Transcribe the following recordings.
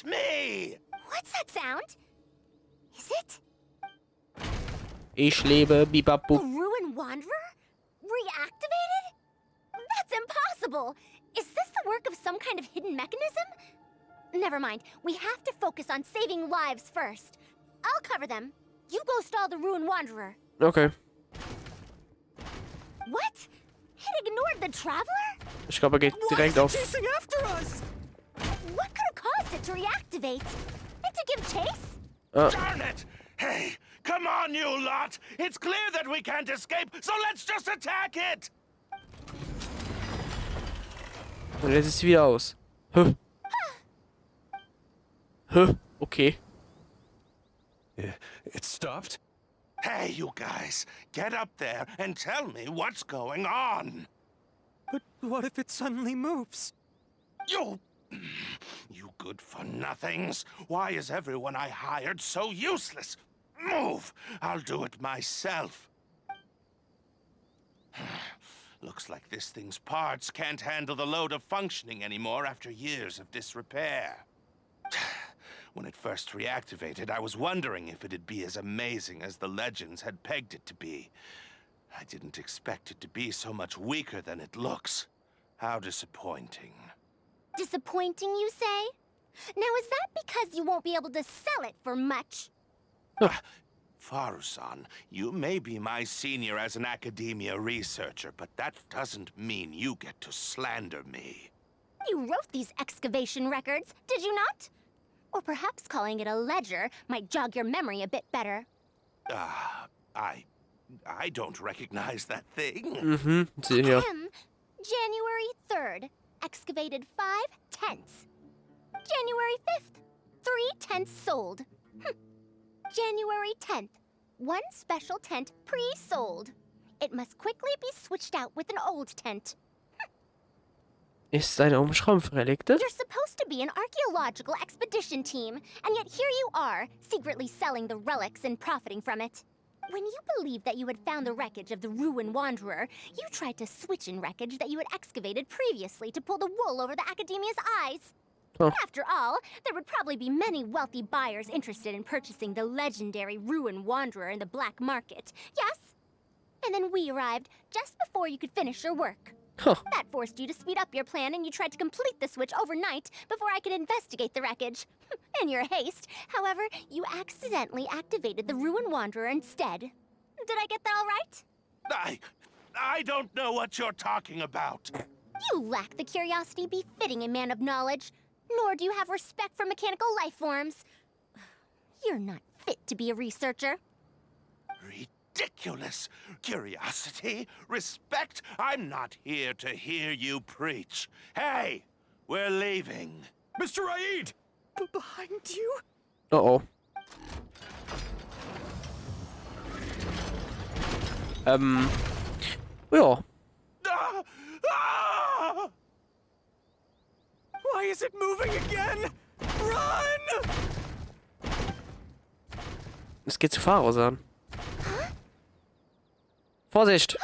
Not me! What's that sound? Is it Ich lebe, a bibabu. ruin wanderer? Reactivated? That's impossible! Is this the work of some kind of hidden mechanism? Never mind. We have to focus on saving lives first. I'll cover them. You go stall the ruin wanderer. Okay. What? It ignored the traveler? Ich glaube, er geht direkt auf. Chasing after us! What could have caused it to reactivate? And to give chase? Darn it! Hey, come on, you lot! It's clear that we can't escape, so let's just attack it! Und jetzt ist es wieder aus. Huh. Huh. Okay. It stopped? Hey, you guys, get up there and tell me what's going on. But what if it suddenly moves? You good-for-nothings. Why is everyone I hired so useless? Move! I'll do it myself. Looks like this thing's parts can't handle the load of functioning anymore after years of disrepair. When it first reactivated, I was wondering if it'd be as amazing as the legends had pegged it to be. I didn't expect it to be so much weaker than it looks. How disappointing. Disappointing, you say? Now, is that because you won't be able to sell it for much? Faruzan, you may be my senior as an academia researcher, but that doesn't mean you get to slander me. You wrote these excavation records, did you not? Or perhaps calling it a ledger might jog your memory a bit better. I don't recognize that thing. Mhm, sehe hier. January 3rd, excavated 5 tents. January 5th, 3 tents sold. January 10th, 1 special tent pre-sold. It must quickly be switched out with an old tent. Ist eine Umschrauben für Relikte? You're supposed to be an archaeological expedition team, and yet here you are, secretly selling the relics and profiting from it. When you believed that you had found the wreckage of the Ruin Wanderer, you tried to switch in wreckage that you had excavated previously to pull the wool over the Academia's eyes. Oh. After all, there would probably be many wealthy buyers interested in purchasing the legendary Ruin Wanderer in the black market, yes? And then we arrived just before you could finish your work. Huh. That forced you to speed up your plan, and you tried to complete the switch overnight before I could investigate the wreckage. In your haste, however, you accidentally activated the Ruin Wanderer instead. Did I get that all right? I don't know what you're talking about. You lack the curiosity befitting a man of knowledge, nor do you have respect for mechanical life forms. You're not fit to be a researcher. Ridiculous. Curiosity? Respect? I'm not here to hear you preach. Hey, we're leaving. Mr. Aid! Behind you? Oh. Ja. Why is it moving again? Run! Es geht zu Faruzan. Vorsicht!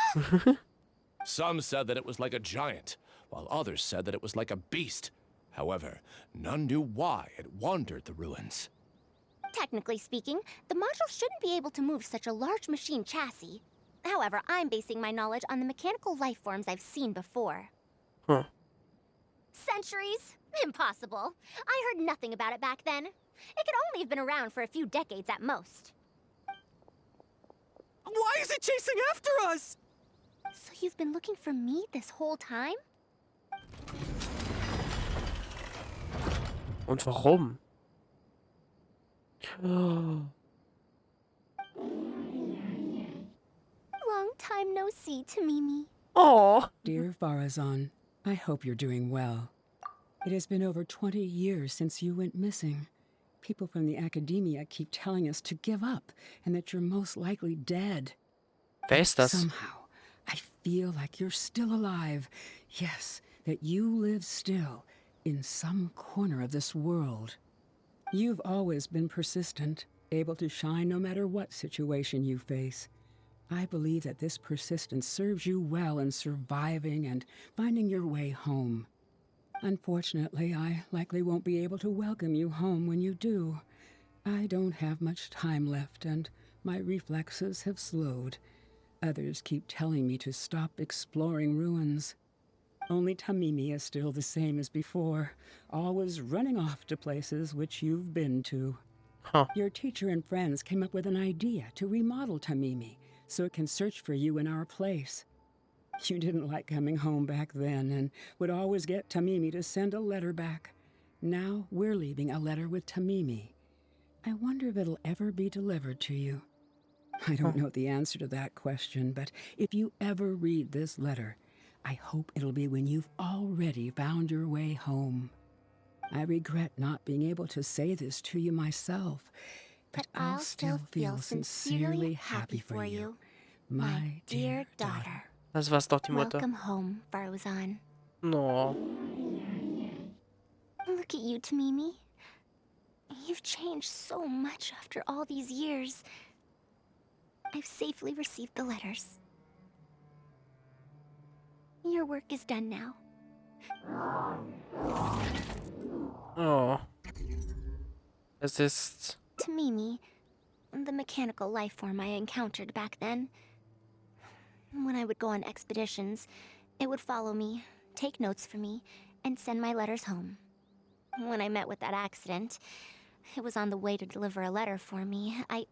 Some said that it was like a giant, while others said that it was like a beast. However, none knew why it wandered the ruins. Technically speaking, the module shouldn't be able to move such a large machine chassis. However, I'm basing my knowledge on the mechanical life forms I've seen before. Huh. Centuries? Impossible. I heard nothing about it back then. It could only have been around for a few decades at most. Why is it chasing after us? So you've been looking for me this whole time? Und warum? Long time no see, Tamimi. Oh. Dear Faruzan, I hope you're doing well. It has been over 20 years since you went missing. People from the academia keep telling us to give up and that you're most likely dead. Wer ist das? Somehow, I feel like you're still alive. Yes, that you live still in some corner of this world. You've always been persistent, able to shine no matter what situation you face. I believe that this persistence serves you well in surviving and finding your way home. Unfortunately, I likely won't be able to welcome you home when you do. I don't have much time left, and my reflexes have slowed. Others keep telling me to stop exploring ruins. Only Tamimi is still the same as before, always running off to places which you've been to. Huh. Your teacher and friends came up with an idea to remodel Tamimi so it can search for you in our place. You didn't like coming home back then and would always get Tamimi to send a letter back. Now we're leaving a letter with Tamimi. I wonder if it'll ever be delivered to you. I don't know the answer to that question, but if you ever read this letter, I hope it'll be when you've already found your way home. I regret not being able to say this to you myself, but I'll still feel sincerely happy for you, my dear daughter. Das war's doch, die Mutter. Welcome home, Faruzan. No. Look at you, Tamimi. You've changed so much after all these years. I've safely received the letters. Your work is done now. Oh. Es ist... Tamimi, the mechanical life form I encountered back then. When I would go on expeditions, it would follow me, take notes for me, and send my letters home. When I met with that accident, it was on the way to deliver a letter for me. I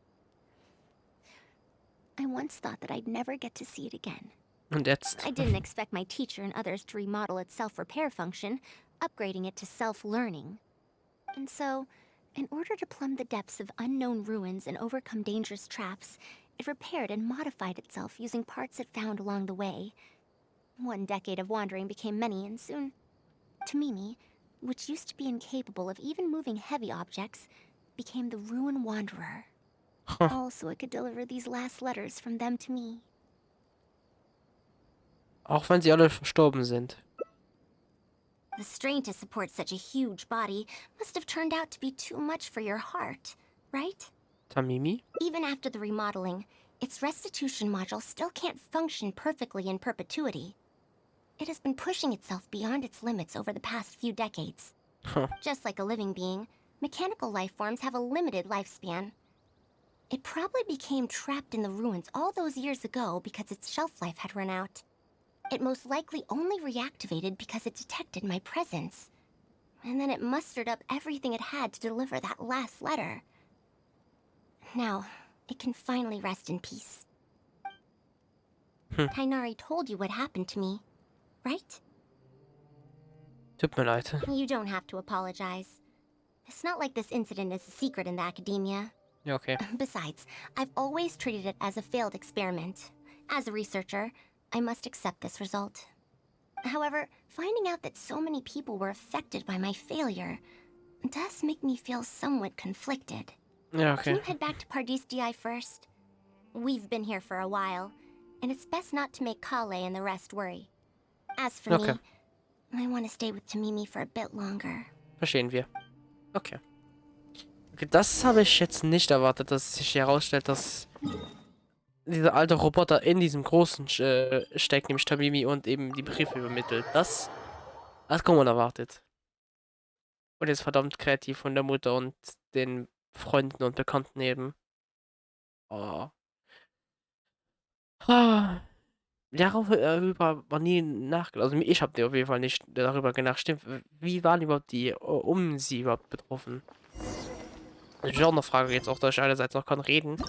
once thought that I'd never get to see it again. Und jetzt... I didn't expect my teacher and others to remodel its self-repair function, upgrading it to self-learning. And so, in order to plumb the depths of unknown ruins and overcome dangerous traps, it repaired and modified itself using parts it found along the way. 1 decade of wandering became many, and soon, Tamimi, which used to be incapable of even moving heavy objects, became the Ruinenwanderer. All so it could deliver these last letters from them to me. Auch wenn sie alle verstorben sind. The strain to support such a huge body must have turned out to be too much for your heart, right? Tamimi? Even after the remodeling, its restitution module still can't function perfectly in perpetuity. It has been pushing itself beyond its limits over the past few decades. Huh. Just like a living being, mechanical life forms have a limited lifespan. It probably became trapped in the ruins all those years ago because its shelf life had run out. It most likely only reactivated because it detected my presence. And then it mustered up everything it had to deliver that last letter. Now, it can finally rest in peace. Tainari told you what happened to me, right? Tut mir leid. You don't have to apologize. It's not like this incident is a secret in the academia. Ja, okay. Besides, I've always treated it as a failed experiment. As a researcher, I must accept this result. However, finding out that so many people were affected by my failure does make me feel somewhat conflicted. Ja, Can okay. you head back to Pardis DI first? We've been here for a while, and it's best not to make Kale and the rest worry. As for Okay. me, I want to stay with Tamimi for a bit longer. Verstehen wir. Okay. Okay, das habe ich jetzt nicht erwartet, dass sich herausstellt, dass dieser alte Roboter in diesem großen steckt, nämlich Tamimi, und eben die Briefe übermittelt. Das hat man erwartet. Und jetzt verdammt kreativ von der Mutter und den Freunden und Bekannten eben. Oh. Ah. Darüber war nie nachgedacht. Also ich habe auf jeden Fall nicht darüber gedacht. Stimmt, wie waren überhaupt die um sie überhaupt betroffen? Das ist auch eine Frage jetzt auch, dass ich einerseits noch kann reden.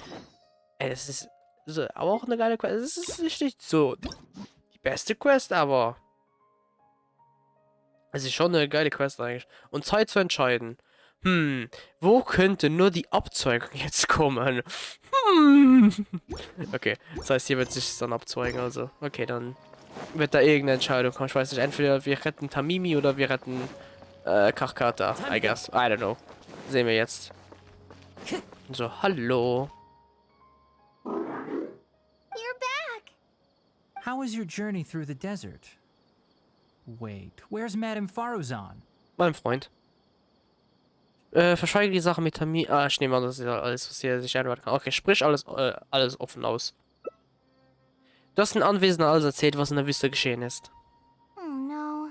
Es ist so, aber auch eine geile Quest. Es ist nicht so die beste Quest, aber es ist schon eine geile Quest eigentlich. Und Zeit zu entscheiden. Wo könnte nur die Abzeugung jetzt kommen? Okay, das heißt, hier wird sich dann abzeugen, also. Okay, dann wird da irgendeine Entscheidung kommen. Ich weiß nicht, entweder wir retten Tamimi oder wir retten Karkata, I guess. I don't know. Sehen wir jetzt. So, hallo. You're back! How was your journey through the desert? Wait, where's Madame Faruzan? Mein Freund. Verschweige die Sache mit Tamimi. Ah, ich nehme an, das ist ja alles, was hier sich einwarten kann. Okay, sprich alles offen aus. Du hast den Anwesenden alles erzählt, was in der Wüste geschehen ist. Oh no.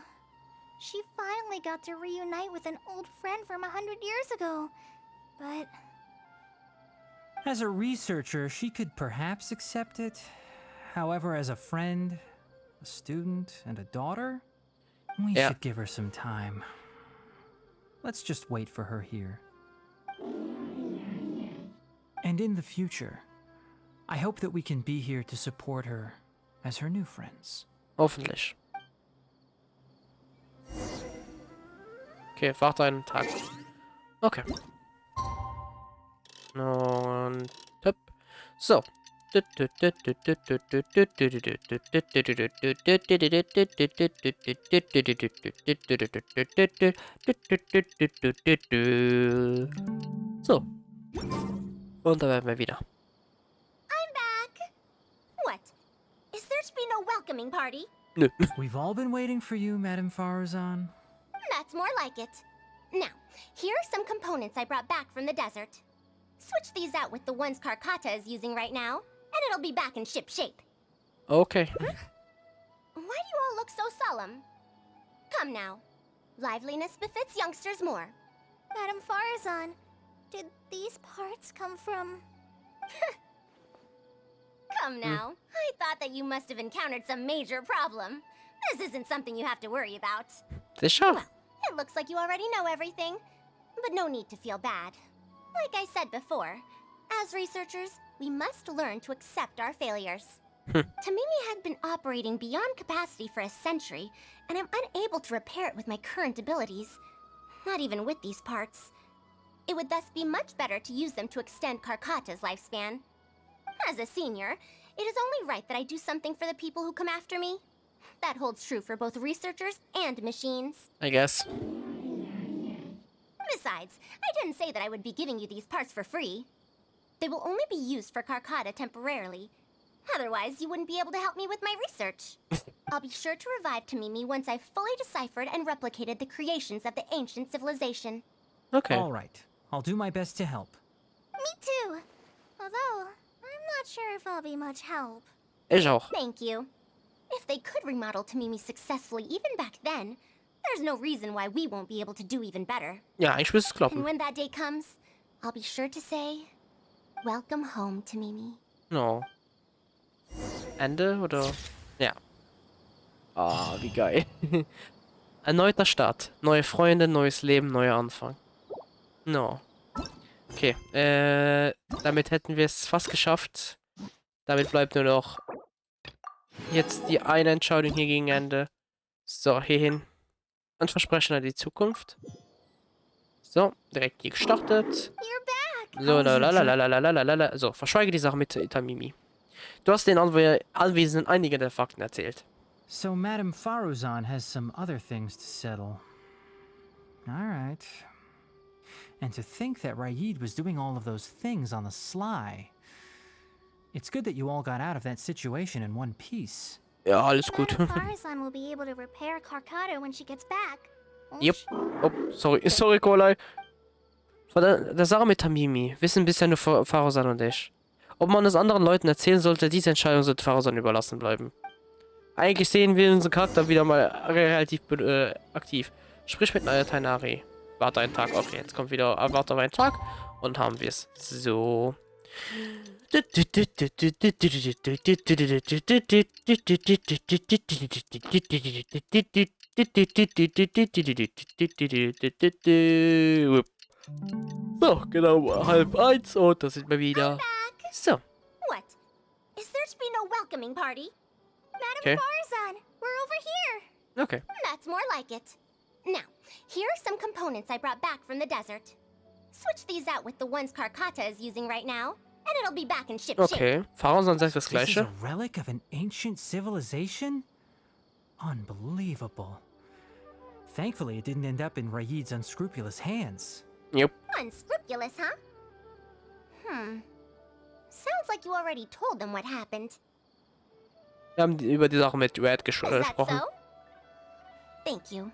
She finally finally got to reunite with an old friend from 100 years ago. But As a researcher, she could perhaps accept it. However, as a friend, a student, and a daughter, we Yeah. should give her some time. Let's just wait for her here. And in the future, I hope that we can be here to support her as her new friends. Hoffentlich. Okay, warte einen Tag. Okay. Und tipp. So. So. Und da werden wir wieder. I'm back. What? Is there to be no welcoming party? Nö. We've all been waiting for you, Madame Faruzan. That's more like it. Now, here are some components I brought back from the desert. Switch these out with the ones Karkata is using right now, and it'll be back in ship shape. Okay. Why do you all look so solemn? Come now. Liveliness befits youngsters more. Madame Faruzan, did these parts come from... Come now. I thought that you must have encountered some major problem. This isn't something you have to worry about. Sicher? Well, it looks like you already know everything. But no need to feel bad. Like I said before, as researchers, we must learn to accept our failures. Tamimi had been operating beyond capacity for a century, and I'm unable to repair it with my current abilities. Not even with these parts. It would thus be much better to use them to extend Karkata's lifespan. As a senior, it is only right that I do something for the people who come after me. That holds true for both researchers and machines. I guess. Besides, I didn't say that I would be giving you these parts for free. They will only be used for Karkata temporarily. Otherwise, you wouldn't be able to help me with my research. I'll be sure to revive Tamimi once I've fully deciphered and replicated the creations of the ancient civilization. Okay. All right. I'll do my best to help. Me too. Although, I'm not sure if I'll be much help. Ich auch. Thank you. If they could remodel Tamimi successfully even back then, there's no reason why we won't be able to do even better. Ja, ich muss es And kloppen. when that day comes, I'll be sure to say, welcome home, Tamimi. No. Ende oder? Ja. Ah, wie geil. Erneuter Start. Neue Freunde, neues Leben, neuer Anfang. No. Okay. Damit hätten wir es fast geschafft. Damit bleibt nur noch jetzt die eine Entscheidung hier gegen Ende. So, hierhin. Und Versprechen an die Zukunft. So, direkt hier gestartet. You're back! So, lalalalalalala. So, verschweige die Sache mit Tamimi. Du hast den Anwesenden einige der Fakten erzählt. So Madame Faruzan has some other things to settle. All right. And to think that Raid was doing all of those things on the sly. It's good that you all got out of that situation in one piece. Ja, alles gut. Madame Faruzan will be able to repair Karkata when she gets back. Yep. Oh, sorry, Kolai. Von der Sache mit Tamimi wissen bisher nur Faruzan und ich. Ob man es anderen Leuten erzählen sollte, diese Entscheidung sollte Faruzan überlassen bleiben. Eigentlich sehen wir unseren Charakter wieder mal relativ aktiv. Sprich mit Tainari. Warte einen Tag. Okay, jetzt kommt wieder warte auf einen Tag. Und haben wir es. So. So, genau 12:30 und da sind wir wieder. So. What? Is there to be no welcoming party? Madame Okay. Faruzan, we're over here. Okay. That's more like it. Now, here are some components I brought back from the desert. Switch these out with the ones Karkata is using right now, and it'll be back in ship shape. Okay. Faruzan sagt das This is Gleiche. a relic of an ancient civilization? Unbelievable. Thankfully, it didn't end up in Raid's unscrupulous hands. Yep. Unscrupulous, huh? Sounds like you already told them what happened. Wir haben über die Sache mit Red Is that gesprochen. so? Thank you.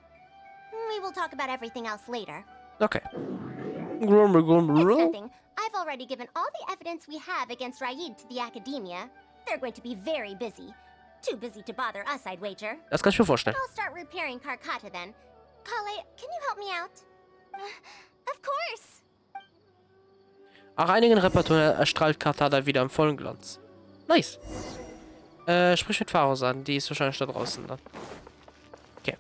We will talk about everything else later. Okay. It's nothing. I've already given all the evidence we have against Raid to the academia. They're going to be very busy. Too busy to bother us, I'd wager. Das kann ich mir vorstellen. I'll start repairing Karkata then. Kale, can you help me out? Of course. Nach einigen Reparaturen erstrahlt Kartada wieder im vollen Glanz. Nice. Sprich mit Faruzan, die ist wahrscheinlich da draußen dann. Okay.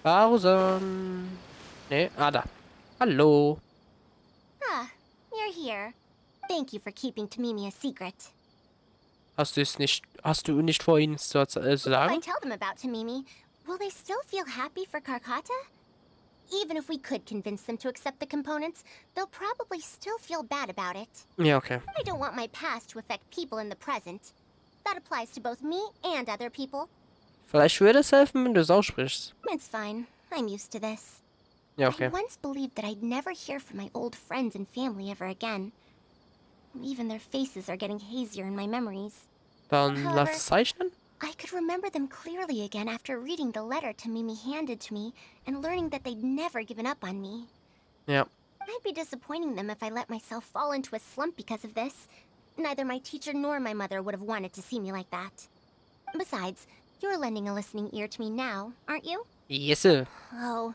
Faruzan. Nee, da. Hallo. Ah, you're here. Thank you for keeping Tamimi a secret. Hast du nicht vor, ihnen zu If I sagen? tell them about Tamimi, will they still feel happy for Karkata? Even if we could convince them to accept the components, they'll probably still feel bad about it. Ja, okay. I don't want my past to affect people in the present. That applies to both me and other people. Vielleicht würde es helfen, wenn du es aussprichst. It's fine. I'm used to this. Ja, I okay. once believed that I'd never hear from my old friends and family ever again. Even their faces are getting hazier in my memories. Dann lass es zeichnen. I could remember them clearly again after reading the letter Tamimi handed to me and learning that they'd never given up on me. Ja. I'd be disappointing them if I let myself fall into a slump because of this. Neither my teacher nor my mother would have wanted to see me like that. Besides, you're lending a listening ear to me now, aren't you? Yes, sir. Oh,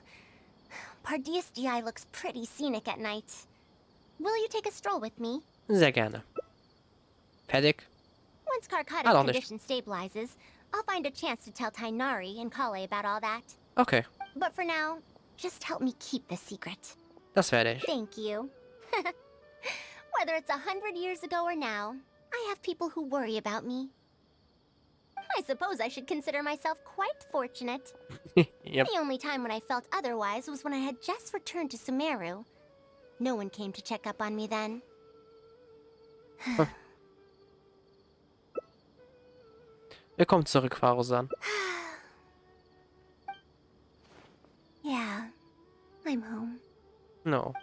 Pardius GI looks pretty scenic at night. Will you take a stroll with me? Sehr gerne. Fertig. Once Karkata's Ah, noch nicht. condition stabilizes, I'll find a chance to tell Tainari and Kale about all that. Okay, But for now, just help me keep this secret. das werde ich. Thank you. Whether it's 100 years ago or now, I have people who worry about me. I suppose I should consider myself quite fortunate. Yep. The only time when I felt otherwise was when I had just returned to Sumeru. No one came to check up on me then. Willkommen zurück, Faruzan. Yeah, I'm home. No.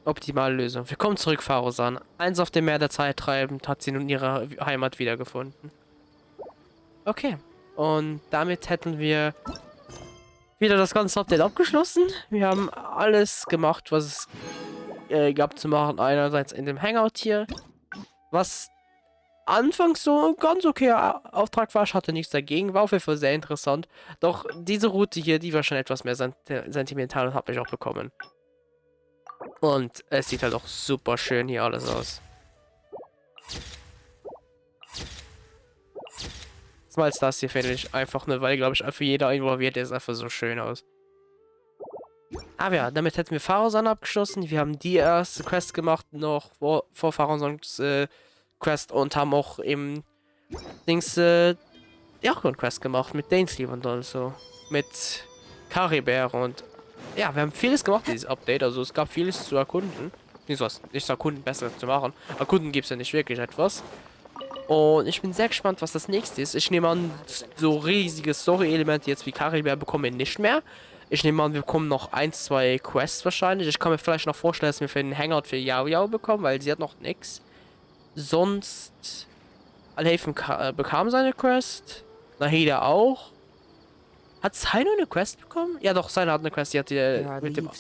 Optimale Lösung. Willkommen zurück, Faruzan. Eins auf dem Meer der Zeit treibend hat sie nun ihre Heimat wiedergefunden. Okay. Und damit hätten wir wieder das ganze Update abgeschlossen. Wir haben alles gemacht, was es gab zu machen. Einerseits in dem Hangout hier. Was anfangs so ein ganz okayer Auftrag war. Ich hatte nichts dagegen. War auf jeden Fall sehr interessant. Doch diese Route hier, die war schon etwas mehr sentimental und habe ich auch bekommen. Und es sieht halt auch super schön hier alles aus. Als das hier finde ich einfach nur, weil, glaube ich, für jeder involviert ist, einfach so schön aus. Aber ja, damit hätten wir Faruzan abgeschlossen. Wir haben die erste Quest gemacht, noch vor Faruzans Quest und haben auch im Dings die Quest gemacht mit Dainsley und so. Mit Karibär und ja, wir haben vieles gemacht, dieses Update. Also es gab vieles zu erkunden. Nicht zu erkunden, besser zu machen. Erkunden gibt es ja nicht wirklich etwas. Und ich bin sehr gespannt, was das nächste ist. Ich nehme an, so riesige Story-Elemente jetzt wie Karibär bekommen wir nicht mehr. Ich nehme an, wir bekommen noch 1, 2 Quests wahrscheinlich. Ich kann mir vielleicht noch vorstellen, dass wir für den Hangout für Yao Yao bekommen, weil sie hat noch nichts. Sonst... Alhaven bekam seine Quest. Nahida auch. Hat Saino eine Quest bekommen? Ja doch, Saino hat eine Quest, die hat die mit dem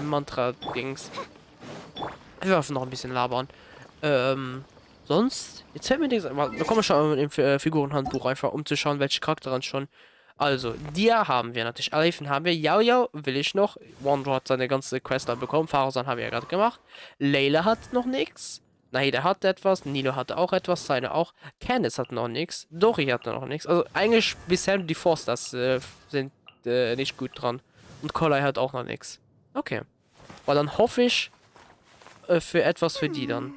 Mantra-Dings. Wir dürfen noch ein bisschen labern. Sonst, jetzt fällt mir nichts. Wir kommen schon im Figurenhandbuch einfach, um zu schauen, welche Charaktere schon. Also, Dia haben wir natürlich. Alhaven haben wir. Yao Yao will ich noch. Wanderer hat seine ganze Quest bekommen. Faruzan haben wir ja gerade gemacht. Layla hat noch nichts. Nahida hat etwas. Nilo hatte auch etwas. Seine auch. Candice hat noch nichts. Dori hat noch nichts. Also, eigentlich bisher die Forsters sind nicht gut dran. Und Kolai hat auch noch nichts. Okay. Aber dann hoffe ich für etwas für die dann.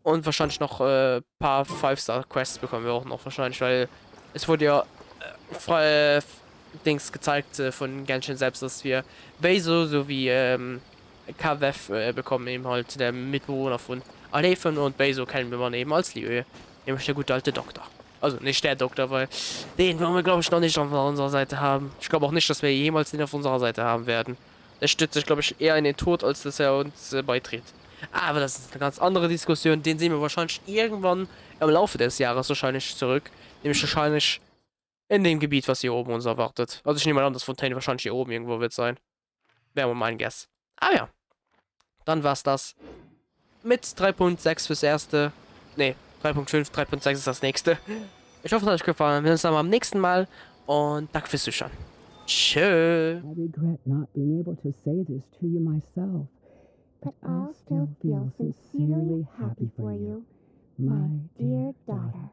Und wahrscheinlich noch ein paar 5-Star-Quests bekommen wir auch noch wahrscheinlich, weil es wurde ja Dings gezeigt von Genshin selbst, dass wir Beiso sowie KWF bekommen, eben halt der Mitbewohner von Alhaven und Beiso kennen wir mal eben als Liu, nämlich der gute alte Doktor. Also nicht der Doktor, weil den wollen wir glaube ich noch nicht auf unserer Seite haben. Ich glaube auch nicht, dass wir jemals den auf unserer Seite haben werden. Der stützt sich glaube ich eher in den Tod, als dass er uns beitritt. Aber das ist eine ganz andere Diskussion. Den sehen wir wahrscheinlich irgendwann im Laufe des Jahres wahrscheinlich zurück. Nämlich wahrscheinlich in dem Gebiet, was hier oben uns erwartet. Also ich nehme mal an, dass Fontaine wahrscheinlich hier oben irgendwo wird sein. Wäre mal mein Guess. Aber ja. Dann war's das. Mit 3.6 fürs erste. Ne, 3.5, 3.6 ist das nächste. Ich hoffe, es hat euch gefallen. Wir sehen uns dann beim nächsten Mal und danke fürs Zuschauen. Tschö. I regret not being able to say this to you myself, but I'll still feel sincerely happy for you, my dear daughter.